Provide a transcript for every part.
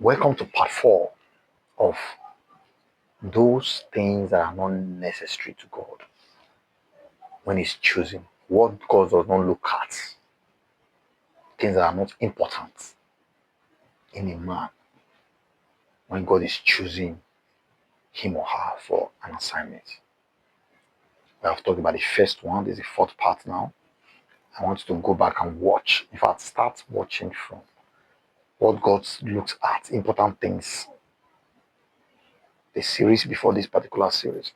Welcome to part 4 of those things that are not necessary to God when He's choosing. What God does not look at, things that are not important in a man when God is choosing him or her for an assignment. We have talked about the first one. This is the fourth part now. I want you to go back and watch. In fact, start watching from what God looks at, important things. The series before this particular series.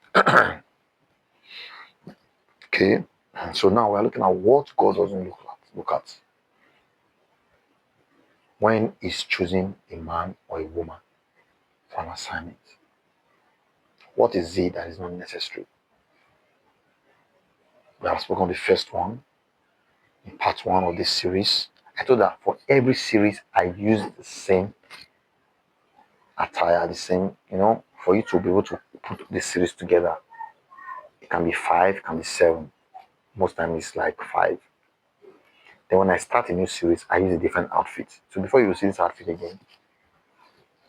Okay. So now we're looking at what God doesn't look at when He's choosing a man or a woman for an assignment. What is it that is not necessary? We have spoken the first one in part 1 of this series. I told that for every series I use the same attire, the same, for you to be able to put the series together. It can be 5, it can be 7. Most times it's like 5. Then when I start a new series, I use a different outfit. So before you see this outfit again,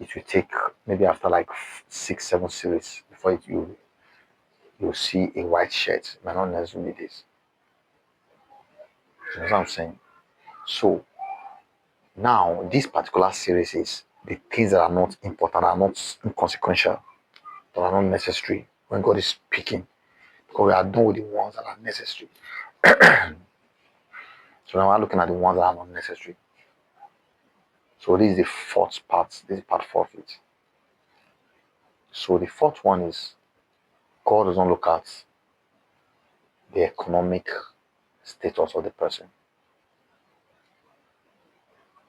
it will take maybe after like 6, 7 series before you'll see a white shirt. It might not necessarily be this. You know what I'm saying? So now this particular series is the things that are not important, are not inconsequential, that are not necessary when God is speaking. Because we are done with the ones that are necessary. So now we're looking at the ones that are not necessary. So this is the fourth part. This is part 4 of it. So the fourth one is God doesn't look at the economic status of the person.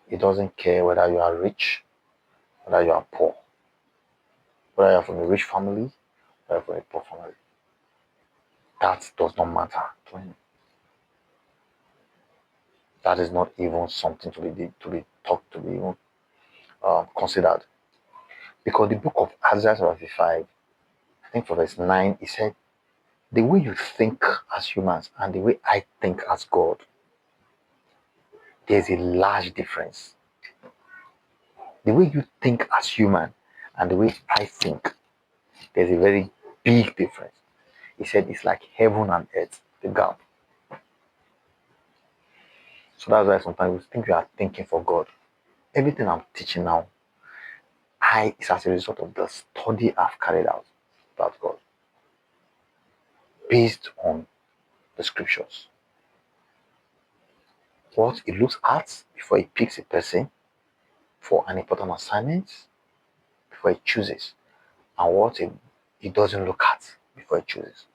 He doesn't care whether you are rich, whether you are poor, whether you are from a rich family, whether you are from a poor family. That does not matter to him. That is not even something to be talked to be even considered. Because the book of Isaiah 55, I think for verse 9, he said, the way you think as humans and the way I think as God, there's a large difference. The way you think as human and the way I think, there's a very big difference. He said it's like heaven and earth, the gap. So that's why sometimes we think we are thinking for God. Everything I'm teaching now, is as a result of the study I've carried out about God, based on the scriptures. What he looks at before he picks a person for an important assignment, before he chooses, and what he doesn't look at before he chooses.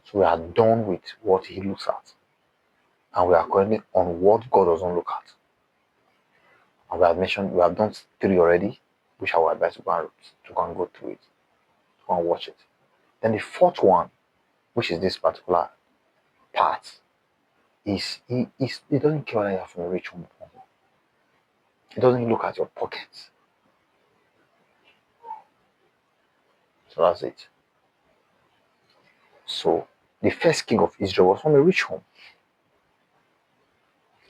So we are done with what he looks at, and we are currently on what God doesn't look at. And we have done 3 already, which I will advise to go and go through it, to go and watch it. Then the fourth one, which is this particular part, is he doesn't care whether you are from a rich home. He doesn't look at your pockets. So that's it. So the first king of Israel was from a rich home.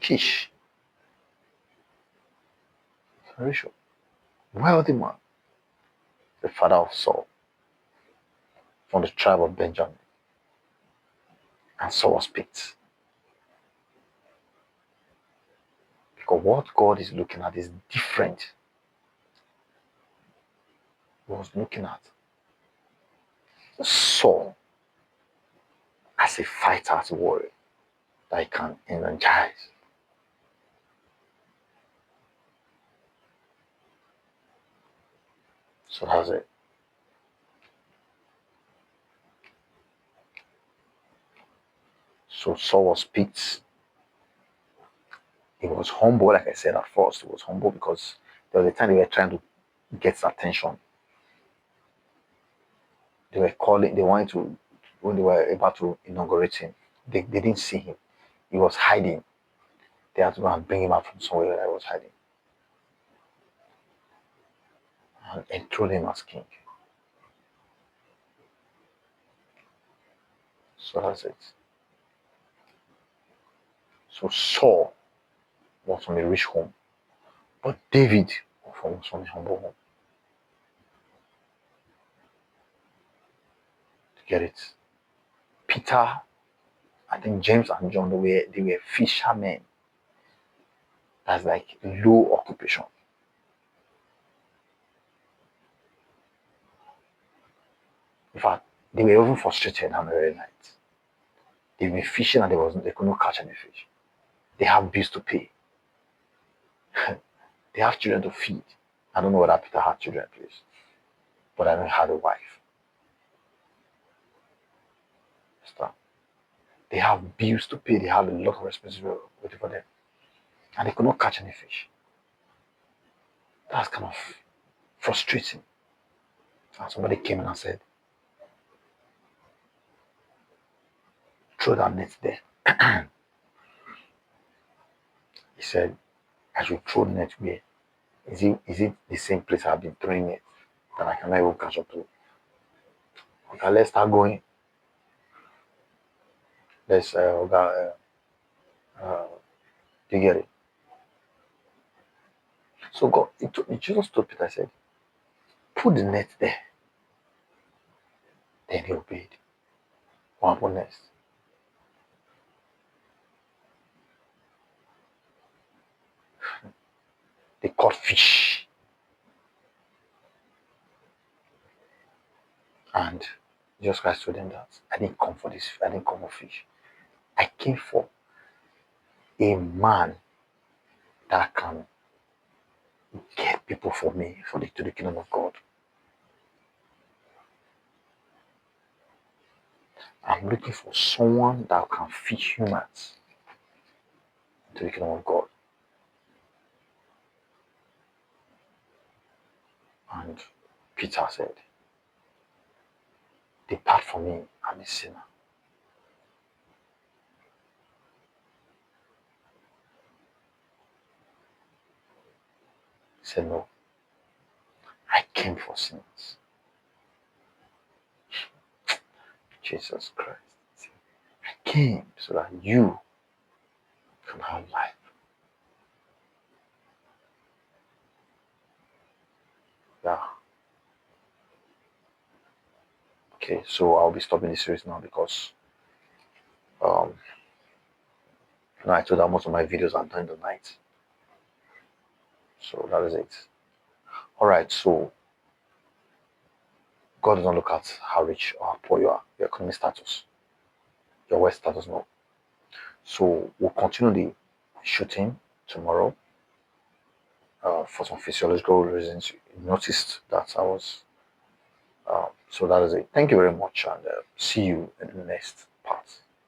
Kish. A rich home. Wealthy man. The father of Saul. From the tribe of Benjamin. And Saul was picked. Because what God is looking at is different. He was looking at Saul as a fighter, as a warrior that he can energize. So that's it. So Saul was picked. He was humble, like I said at first. He was humble because there was a time they were trying to get his attention. They were calling, they wanted to, when they were about to inaugurate him, they didn't see him. He was hiding. They had to go and bring him out from somewhere that he was hiding and enthrone him as king. So that's it. So Saul was from a rich home, but David comes from a humble home. Get it? Peter, I think James and John, they were fishermen. That's like low occupation. In fact, they were even frustrated on the very night. They were fishing and they couldn't catch any fish. They have bills to pay. They have children to feed. I don't know whether Peter had children, please, but I know he had a wife. Understand? They have bills to pay. They have a lot of responsibility waiting for them, and they could not catch any fish. That's kind of frustrating. And somebody came in and said, "Throw that net there." He said, "I should throw the net where? Is it the same place I've been throwing it that I cannot even catch up to? Okay, let's start going. Let's you get it?" So God, Jesus told Peter, said, "Put the net there." Then he obeyed. What happened next? They caught fish. And Jesus Christ told them that I didn't come for this, I didn't come for fish. I came for a man that can get people for me to the kingdom of God. I'm looking for someone that can fish humans to the kingdom of God. And Peter said, "Depart from me, I'm a sinner." He said, "No, I came for sinners." Jesus Christ. I came so that you can have life. Yeah. Okay, so I'll be stopping the series now because um I told that most of my videos are done in the night. So that is it. Alright, so God doesn't look at how rich or how poor you are, your economic status, your wealth status, no. So we'll continue the shooting tomorrow. For some physiological reasons, you noticed that I was. So that is it. Thank you very much, and see you in the next part.